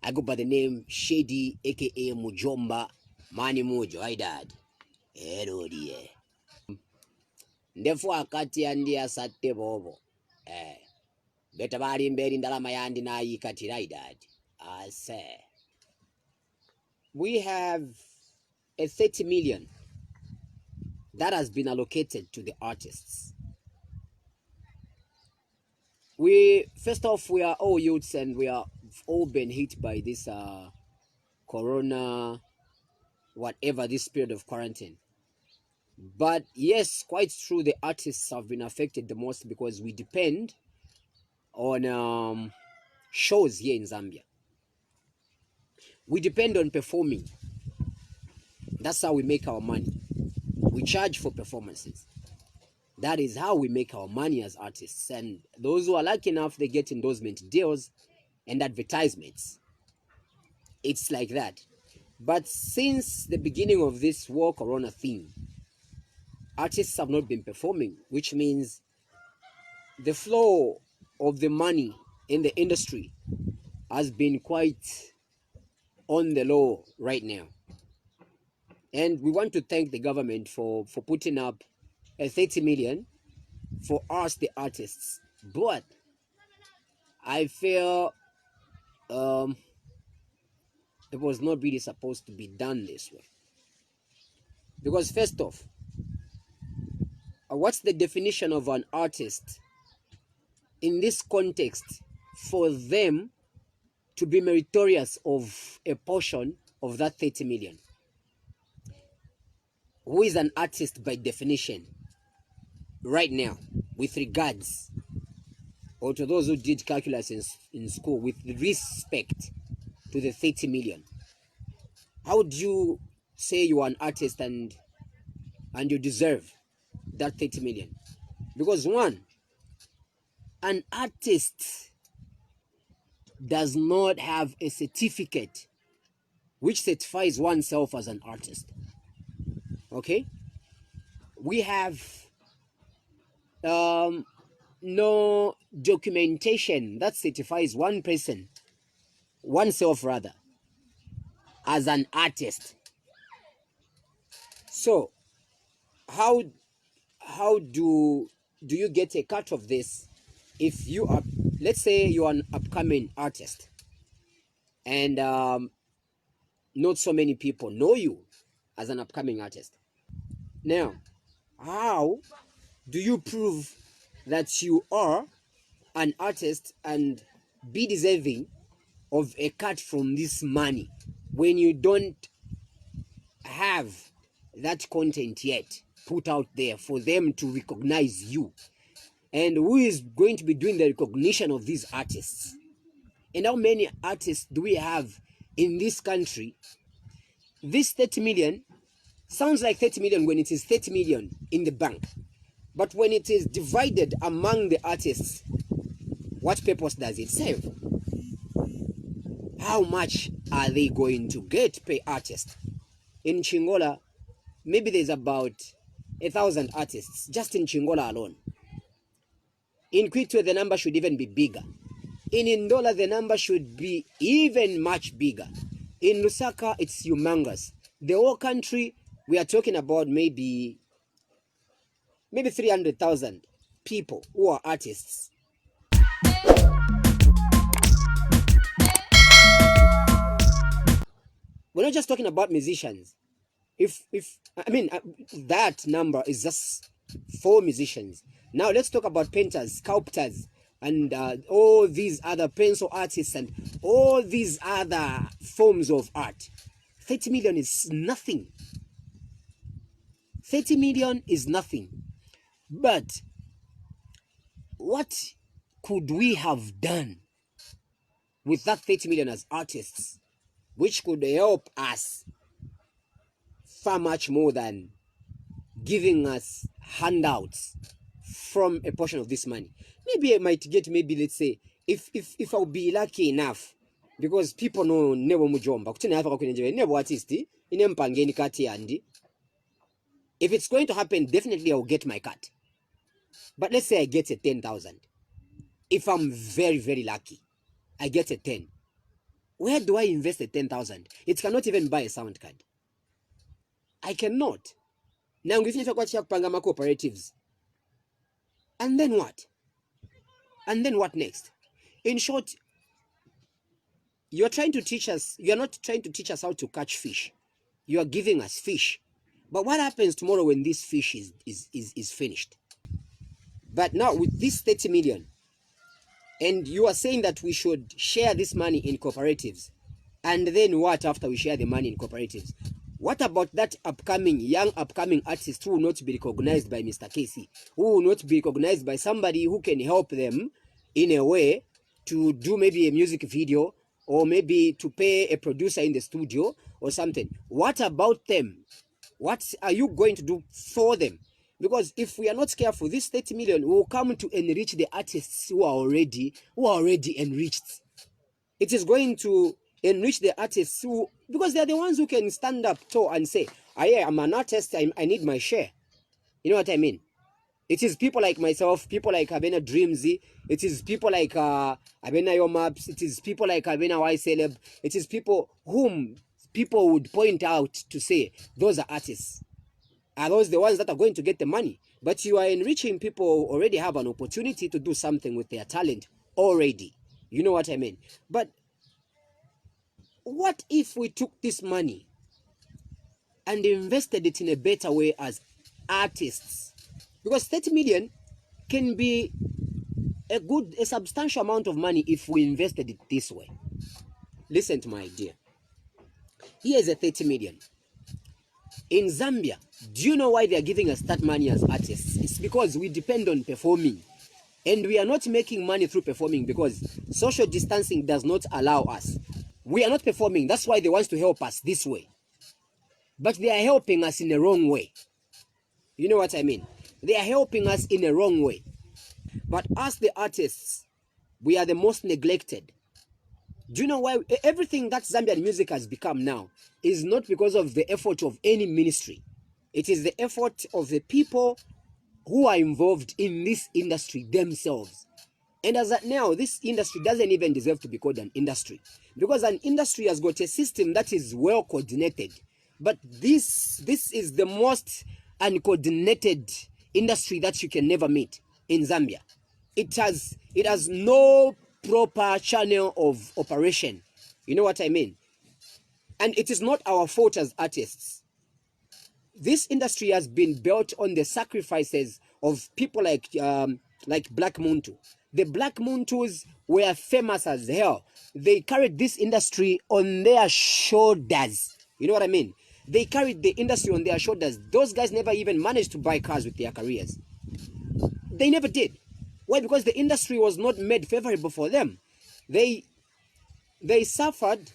I go by the name Shady, aka Mjomba, Mani Mujo, I dad. Hello dear. Therefore, akati andi asate bobo. Beta bali mberi ndalama yandi na yikati dad. I say. We have a 30 million that has been allocated to the artists. First off, we are all youths and we are all been hit by this corona, whatever, this period of quarantine. But yes, quite true, the artists have been affected the most because we depend on shows here in Zambia. We depend on performing. That's how we make our money. We charge for performances. That is how we make our money as artists. And those who are lucky enough, they get endorsement deals and advertisements. It's like that. But since the beginning of this war corona thing, artists have not been performing, which means the flow of the money in the industry has been quite on the low right now. And we want to thank the government for putting up a 30 million for us, the artists. But I feel it was not really supposed to be done this way. Because first off, what's the definition of an artist in this context for them to be meritorious of a portion of that 30 million? Who is an artist by definition right now, with regards, or to those who did calculus in school, with respect to the 30 million? How would you say you are an artist and you deserve that 30 million? Because one, an artist does not have a certificate which certifies oneself as an artist. Okay? We have no documentation that certifies one person, oneself rather, as an artist. So how do you get a cut of this if you are, let's say you are an upcoming artist and not so many people know you as an upcoming artist? Now, how do you prove that you are an artist and be deserving of a cut from this money when you don't have that content yet put out there for them to recognize you? And who is going to be doing the recognition of these artists? And how many artists do we have in this country? This 30 million sounds like 30 million when it is 30 million in the bank. But when it is divided among the artists, what purpose does it serve? How much are they going to get per artist? In Chingola, maybe there's about 1,000 artists just in Chingola alone. In Kwitwe, the number should even be bigger. In Ndola, the number should be even much bigger. In Lusaka, it's humongous. The whole country, we are talking about maybe 300,000 people who are artists. We're not just talking about musicians. That number is just for musicians. Now let's talk about painters, sculptors, and all these other pencil artists and all these other forms of art. 30 million is nothing. 30 million is nothing. But what could we have done with that 30 million as artists, which could help us far much more than giving us handouts from a portion of this money? Maybe I might get, maybe let's say, if I'll be lucky enough, because people know never Mjomba, never artist, if it's going to happen, definitely I'll get my cut. But let's say I get a 10,000. If I'm very, very lucky, I get a 10. Where do I invest the 10,000? It cannot even buy a sound card. I cannot. Now, if you talk about Pangama cooperatives, and then what? And then what next? In short, you're trying to teach us, you're not trying to teach us how to catch fish. You are giving us fish. But what happens tomorrow when this fish is finished? But now with this 30 million, and you are saying that we should share this money in cooperatives. And then what after we share the money in cooperatives? What about that young upcoming artist who will not be recognized by Mr. Casey, who will not be recognized by somebody who can help them in a way to do maybe a music video, or maybe to pay a producer in the studio or something? What about them? What are you going to do for them? Because if we are not careful, this 30 million will come to enrich the artists who are already enriched. It is going to enrich the artists because they are the ones who can stand up tall and say, I'm an artist, I need my share. You know what I mean? It is people like myself, people like Abena Dreamzy, it is people like Abena Yomaps, it is people like Abena Y Celeb, it is people whom people would point out to say, those are artists. Are those the ones that are going to get the money? But you are enriching people who already have an opportunity to do something with their talent already. You know what I mean? But what if we took this money and invested it in a better way as artists? Because 30 million can be a substantial amount of money if we invested it this way. Listen to my idea. Here is a 30 million. In Zambia, do you know why they are giving us that money as artists? It's because we depend on performing. And we are not making money through performing because social distancing does not allow us. We are not performing. That's why they want to help us this way. But they are helping us in the wrong way. You know what I mean? They are helping us in a wrong way. But as the artists, we are the most neglected. Do you know why? Everything that Zambian music has become now is not because of the effort of any ministry. It is the effort of the people who are involved in this industry themselves. And as at now, this industry doesn't even deserve to be called an industry, because an industry has got a system that is well coordinated. But this is the most uncoordinated industry that you can never meet in Zambia. It has no proper channel of operation. You know what I mean? And it is not our fault as artists. This industry has been built on the sacrifices of people like Black Muntu. The Black Muntus were famous as hell. They carried this industry on their shoulders. You know what I mean? They carried the industry on their shoulders. Those guys never even managed to buy cars with their careers. They never did. Why? Because the industry was not made favorable for them. They suffered.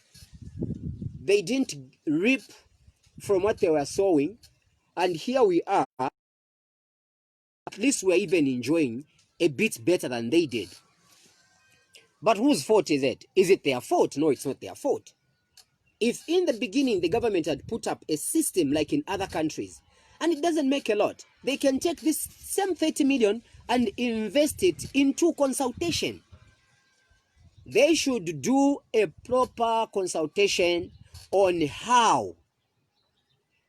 They didn't reap from what they were sowing. And here we are. At least we're even enjoying a bit better than they did. But whose fault is it? Is it their fault? No, it's not their fault. If in the beginning the government had put up a system like in other countries, and it doesn't make a lot, they can take this same 30 million and invest it into consultation. They should do a proper consultation on how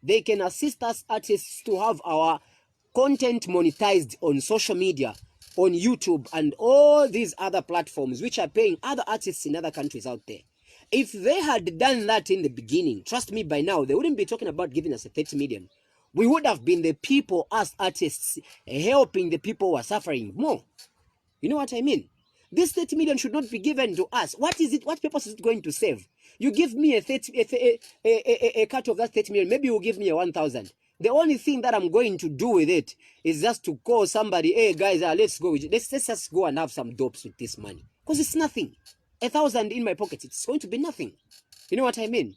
they can assist us artists to have our content monetized on social media, on YouTube, and all these other platforms which are paying other artists in other countries out there. If they had done that in the beginning, trust me, by now, they wouldn't be talking about giving us a 30 million. We would have been the people, as artists, helping the people who are suffering more. You know what I mean? This 30 million should not be given to us. What is it? What purpose is it going to serve? You give me a cut of that 30 million. Maybe you'll give me a 1,000. The only thing that I'm going to do with it is just to call somebody, hey guys, let's go. Let's just go and have some dopes with this money. Because it's nothing. 1,000 in my pocket, it's going to be nothing. You know what I mean?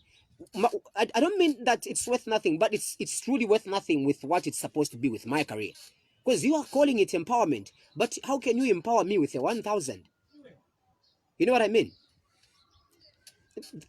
I don't mean that it's worth nothing, but it's truly worth nothing with what it's supposed to be with my career. Because you are calling it empowerment, but how can you empower me with a 1,000? You know what I mean?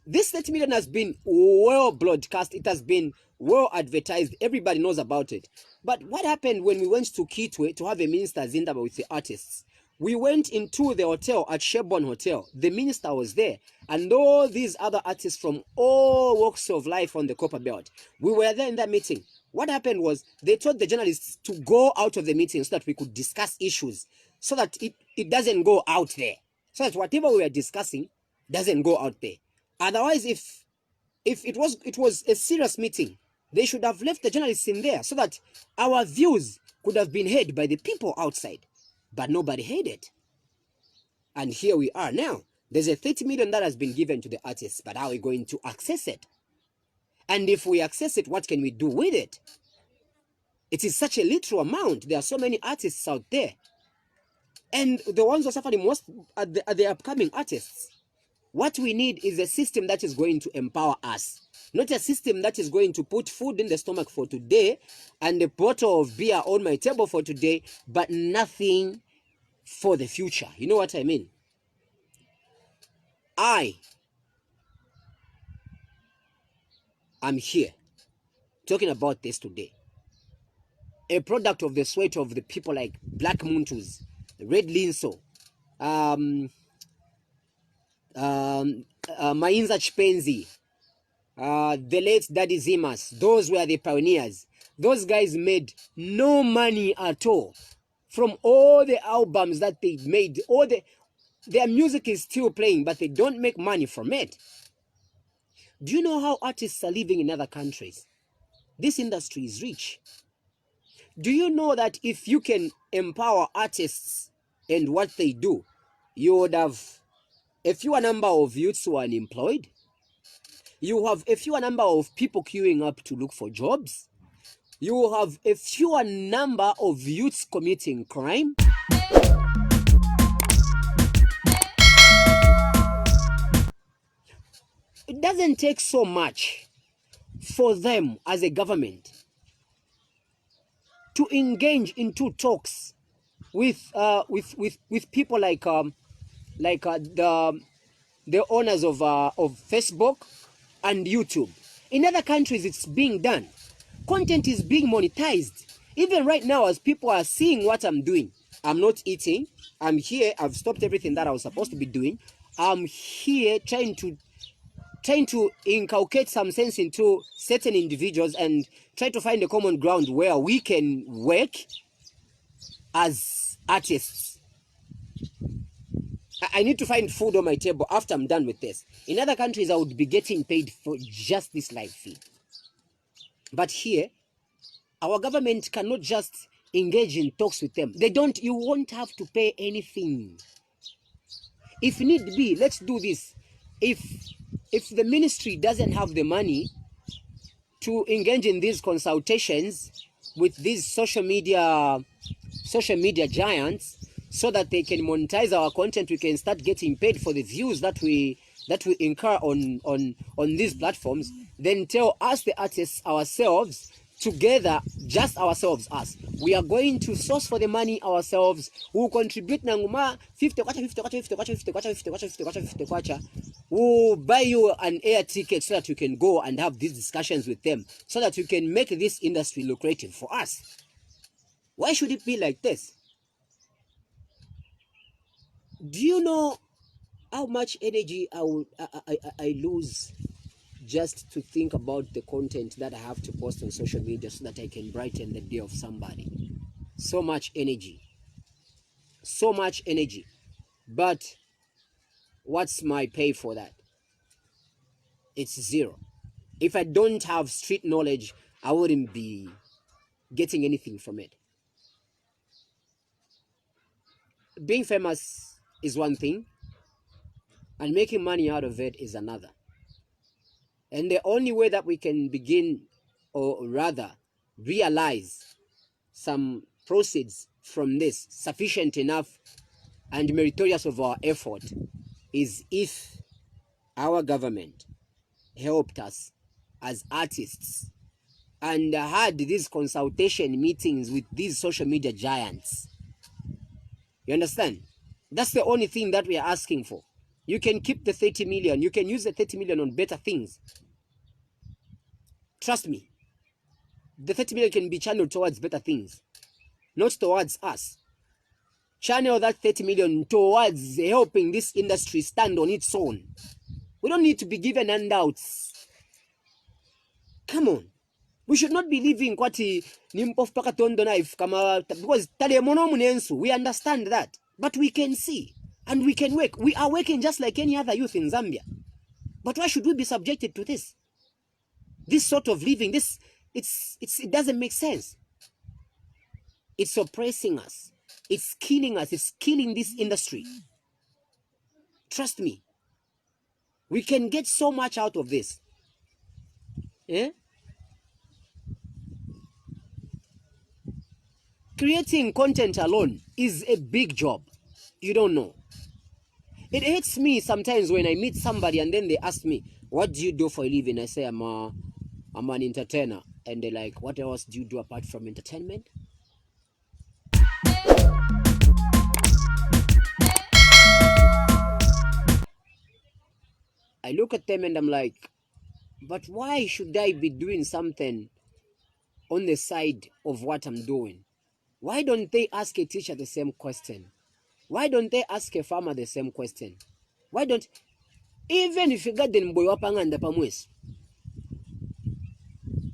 This 30 million has been well broadcast. It has been well advertised. Everybody knows about it. But what happened when we went to Kitwe to have a minister's interview with the artists? We went into the hotel at Sherborne Hotel. The minister was there, and all these other artists from all walks of life on the Copper Belt. We were there in that meeting. What happened was they told the journalists to go out of the meeting so that we could discuss issues, so that it doesn't go out there. So that whatever we are discussing doesn't go out there. Otherwise, if it was a serious meeting, they should have left the journalists in there so that our views could have been heard by the people outside. But nobody heard it. And here we are now. There's a 30 million that has been given to the artists, but how are we going to access it? And if we access it, what can we do with it? It is such a little amount. There are so many artists out there. And the ones who are suffering most are the upcoming artists. What we need is a system that is going to empower us. Not a system that is going to put food in the stomach for today and a bottle of beer on my table for today, but nothing for the future. You know what I mean? I am here talking about this today. A product of the sweat of the people like Black Muntus, Red Linso, Mainza Chipenzi, the late Daddy Zimas. Those were the pioneers. Those guys made no money at all from all the albums that they made. Their music is still playing, but they don't make money from it. Do you know how artists are living in other countries? This industry is rich. Do you know that if you can empower artists and what they do, you would have a fewer number of youths who are unemployed? You have a fewer number of people queuing up to look for jobs. You have a fewer number of youths committing crime. It doesn't take so much for them as a government to engage into talks with people like the owners of Facebook and YouTube. In other countries, it's being done. Content is being monetized. Even right now, as people are seeing what I'm doing, I'm not eating. I'm here. I've stopped everything that I was supposed to be doing. I'm here trying to inculcate some sense into certain individuals and try to find a common ground where we can work as artists. I need to find food on my table after I'm done with this. In other countries, I would be getting paid for just this live feed. But here, our government cannot just engage in talks with them. You won't have to pay anything. If need be, let's do this. If the ministry doesn't have the money to engage in these consultations with these social media giants so that they can monetize our content, we can start getting paid for the views that we incur on these platforms, then tell us, the artists, ourselves, together, just ourselves, us. We are going to source for the money ourselves. We'll contribute nanguma 50 kwacha, 50 kwacha, 50 kwacha, 50 kwacha, 50 kwacha, 50 kwacha, 50 kwacha. We'll buy you an air ticket so that you can go and have these discussions with them, so that you can make this industry lucrative for us. Why should it be like this? Do you know how much energy I lose just to think about the content that I have to post on social media so that I can brighten the day of somebody? So much energy. So much energy. But what's my pay for that? It's zero. If I don't have street knowledge, I wouldn't be getting anything from it. Being famous is one thing, and making money out of it is another. And the only way that we can begin, or rather realize some proceeds from this sufficient enough and meritorious of our effort, is if our government helped us as artists and had these consultation meetings with these social media giants. You understand? That's the only thing that we are asking for. You can keep the 30 million. You can use the 30 million on better things. Trust me. The 30 million can be channeled towards better things, not towards us. channel that 30 million towards helping this industry stand on its own. We don't need to be given handouts. Come on. We should not be living kwati nimpof paka tondo knife kama, because tale mono munensu, we understand that. But we can see and we can work. We are working just like any other youth in Zambia. But why should we be subjected to this? This sort of living, it doesn't make sense. It's oppressing us. It's killing us. It's killing this industry. Trust me. We can get so much out of this. Yeah? Creating content alone is a big job. You don't know. It hurts me sometimes when I meet somebody and then they ask me, what do you do for a living? I say, I'm an entertainer. And they're like, what else do you do apart from entertainment? I look at them and I'm like, but why should I be doing something on the side of what I'm doing? Why don't they ask a teacher the same question? Why don't they ask a farmer the same question? Why don't, even if a garden boy wapanganda pamwes,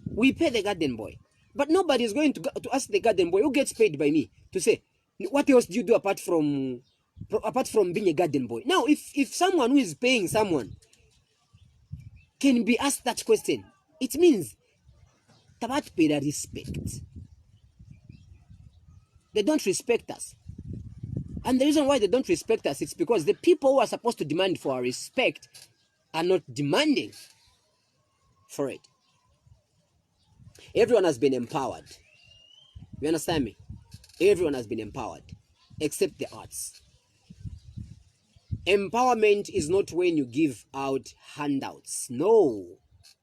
we pay the garden boy. But nobody is going to ask the garden boy who gets paid by me to say, what else do you do apart from being a garden boy? Now, if someone who is paying someone can be asked that question, it means tabat pay the respect. They don't respect us. And the reason why they don't respect us, it's because the people who are supposed to demand for our respect are not demanding for it. Everyone has been empowered. You understand me? Everyone has been empowered, except the arts. Empowerment is not when you give out handouts. No,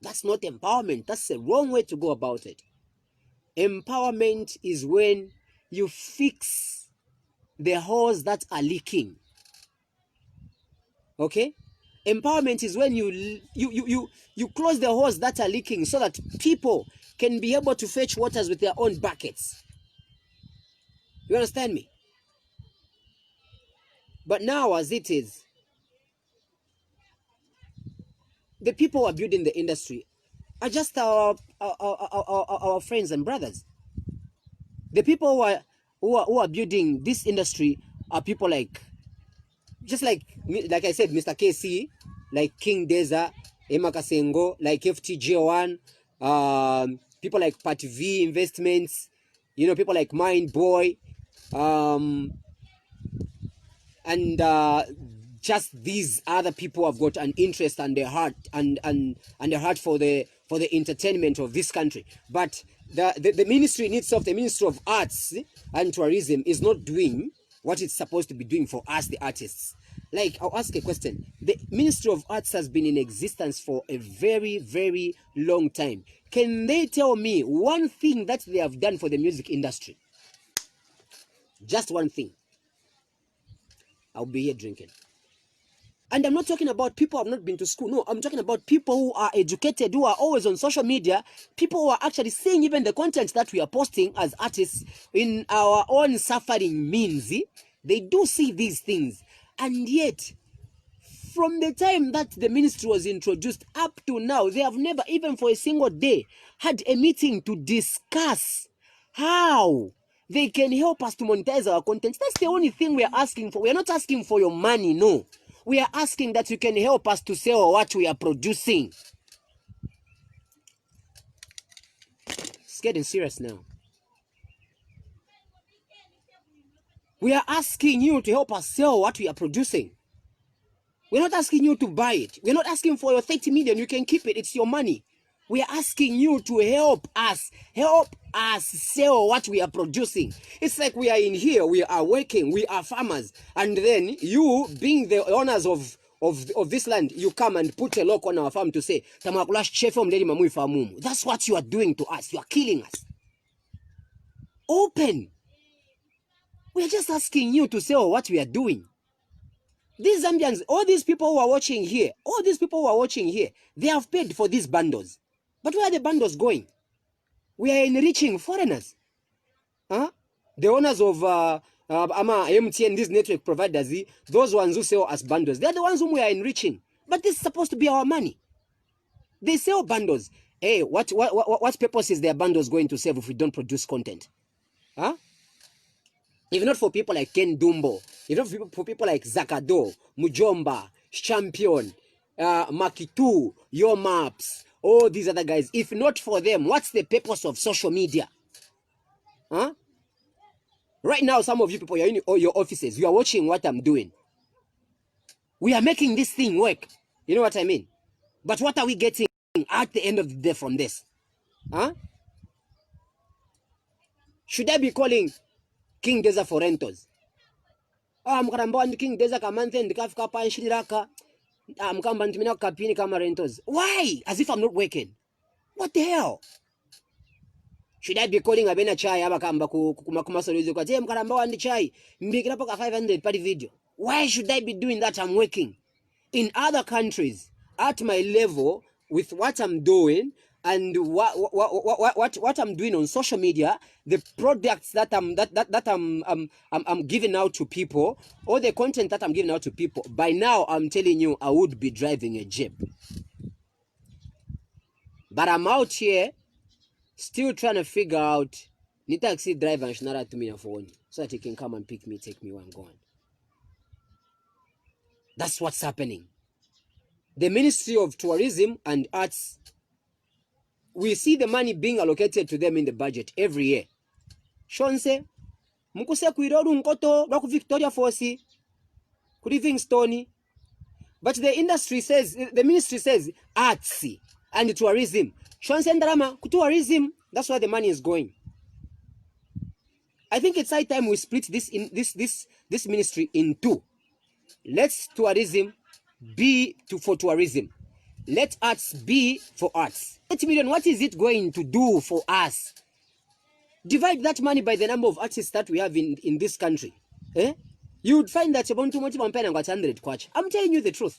that's not empowerment. That's the wrong way to go about it. Empowerment is when you fix the holes that are leaking. Okay? Empowerment is when you close the holes that are leaking so that people can be able to fetch waters with their own buckets. You understand me? But now, as it is, the people who are building the industry are just our friends and brothers. The people who are building this industry are people like, just like I said, Mr. KC, like King Deza, Emma Kasengo, like FTJ1, people like Part V Investments, you know, people like Mind Boy, and just these other people have got an interest and their heart and their heart for the entertainment of this country. But the ministry in itself, the Ministry of Arts and Tourism, is not doing what it's supposed to be doing for us, the artists. Like, I'll ask a question. The Ministry of Arts has been in existence for a very, very long time. Can they tell me one thing that they have done for the music industry? Just one thing. I'll be here drinking. And I'm not talking about people who have not been to school. No, I'm talking about people who are educated, who are always on social media, people who are actually seeing even the content that we are posting as artists in our own suffering means. They do see these things. And yet, from the time that the ministry was introduced up to now, they have never, even for a single day, had a meeting to discuss how they can help us to monetize our content. That's the only thing we are asking for. We are not asking for your money, no. We are asking that you can help us to sell what we are producing. It's getting serious now. We are asking you to help us sell what we are producing. We're not asking you to buy it. We're not asking for your 30 million. You can keep it. It's your money. We are asking you to help us sell what we are producing. It's like we are in here, we are working, we are farmers, and then you, being the owners of this land, you come and put a lock on our farm to say, that's what you are doing to us. You are killing us. Open. We are just asking you to sell what we are doing. These Zambians, all these people who are watching here, they have paid for these bundles. But where are the bundles going? We are enriching foreigners. Huh? The owners of ama MTN, these network providers, those ones who sell us bundles, they're the ones whom we are enriching. But this is supposed to be our money. They sell bundles. Hey, what purpose is their bundles going to serve if we don't produce content? Huh? If not for people like Ken Dumbo, if not for people like Zakado, Mjomba, Champion, Makitu, Your Maps, all these other guys, if not for them, what's the purpose of social media? Huh? Right now, some of you people, you're in your offices, you are watching what I'm doing. We are making this thing work. You know what I mean? But what are we getting at the end of the day from this? Huh? Should I be calling King Deza for rentals? Mkaramba ndi King Deza kamanthe ndikafika panshiraka. Mkamba ndimina kapini kama rentals. Why? As if I'm not working. What the hell? Should I be calling Abena Chai abakamba kuma solution kwa mkaramba wandi chai mbikira poka 500 per video? Why should I be doing that? I'm working. In other countries, at my level, with what I'm doing and what I'm doing on social media, the products that I'm giving out to people, or the content that I'm giving out to people, by now I'm telling you I would be driving a Jeep. But I'm out here still trying to figure out the taxi driver should not to me a phone so that he can come and pick me, take me where I'm going. That's what's happening. The Ministry of Tourism and Arts, we see the money being allocated to them in the budget every year. Shonse, mukuse kuiroru nkoto, baku Victoria Fosi, ku Livingstone. But the industry says, the ministry says, arts and tourism. Shonse ndarama, ku tourism, that's where the money is going. I think it's high time we split this ministry in two. Let's tourism be for tourism. Let arts be for arts. 8 million, what is it going to do for us? Divide that money by the number of artists that we have in this country. Eh? You would find that I'm telling you the truth.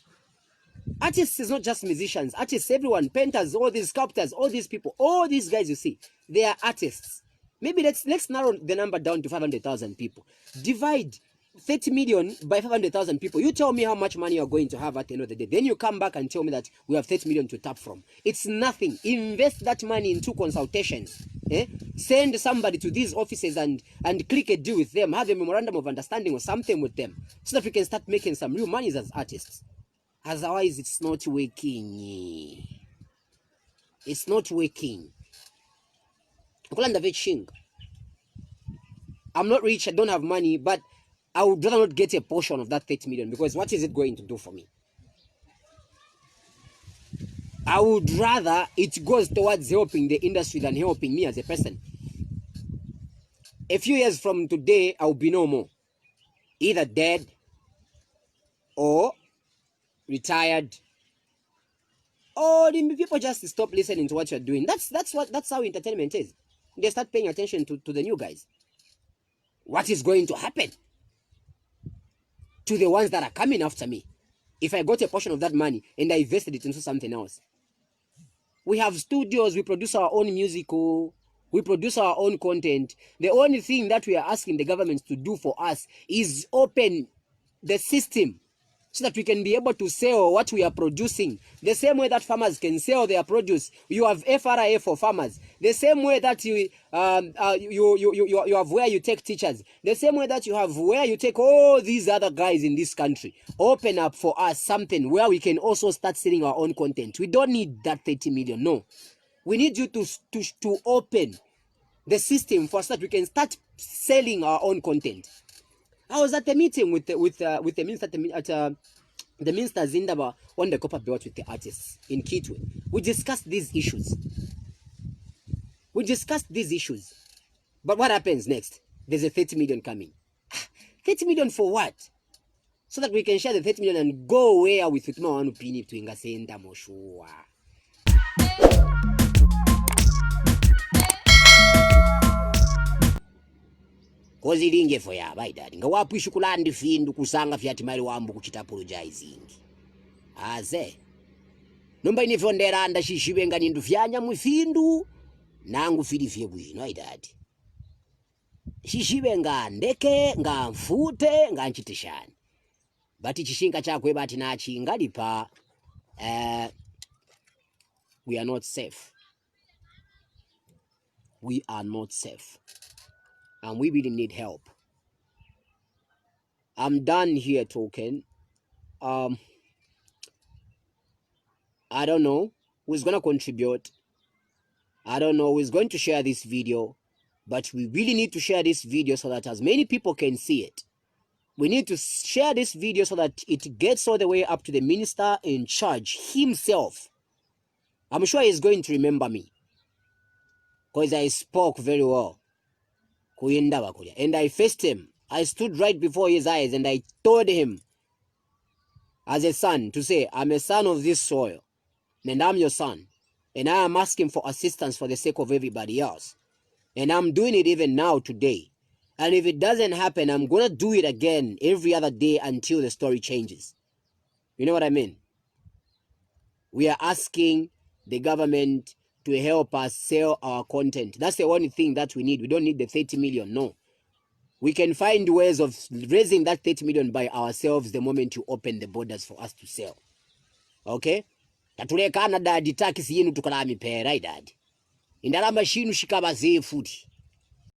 Artists is not just musicians. Artists, everyone, painters, all these sculptors, all these people, all these guys you see, they are artists. Maybe let's narrow the number down to 500,000 people. Divide 30 million by 500,000 people. You tell me how much money you're going to have at the end of the day. Then you come back and tell me that we have 30 million to tap from. It's nothing. Invest that money into consultations. Eh? Send somebody to these offices and click a deal with them. Have a memorandum of understanding or something with them so that we can start making some real money as artists. Otherwise, it's not working. It's not working. I'm not rich, I don't have money, but I would rather not get a portion of that 30 million because what is it going to do for me? I would rather it goes towards helping the industry than helping me as a person. A few years from today, I will be no more. Either dead or retired. Or people just stop listening to what you're doing. That's how entertainment is. They start paying attention to the new guys. What is going to happen to the ones that are coming after me if I got a portion of that money and I invested it into something else? We have studios, we produce our own music, we produce our own content. The only thing that we are asking the government to do for us is open the system so that we can be able to sell what we are producing. The same way that farmers can sell their produce. You have FRA for farmers. The same way that you have where you take teachers. The same way that you have where you take all these other guys in this country. Open up for us something where we can also start selling our own content. We don't need that 30 million, no. We need you to open the system for us so that we can start selling our own content. I was at a meeting with the minister at the minister Zindaba on the copper belt with the artists in Kitwe. We discussed these issues. But what happens next? There's a 30 million coming. 30 million for what? So that we can share the 30 million and go where with Utma Wanu Pini to Ingasenda Moshua. Kozi linge for ya baidadi. Nga wapu shukulandi findu kusanga fiati mali wambu kuchita apologizing. Aze. Nomba inifondera anda shishibenga nindu fyanya mwifindu. Nangu fili fye bwino aidadi. chichibe nga ndeke nga mfute nga nchitishani bati chishinga chakwe bati nachi ngalipa we are not safe. We are not safe. And we really need help. I'm done here talking. I don't know who's gonna contribute. I don't know who's going to share this video, but we really need to share this video so that as many people can see it. We need to share this video so that it gets all the way up to the minister in charge himself. I'm sure he's going to remember me because I spoke very well. And I faced him. I stood right before his eyes and I told him as a son to say, I'm a son of this soil and I'm your son. And I am asking for assistance for the sake of everybody else. And I'm doing it even now today. And if it doesn't happen, I'm going to do it again every other day until the story changes. You know what I mean? We are asking the government to help us sell our content. That's the only thing that we need. We don't need the 30 million, no. We can find ways of raising that 30 million by ourselves the moment you open the borders for us to sell. Okay? Tatulekana dadi tax yenu tukalami pera idadi. Indalama shinu shikaba futi.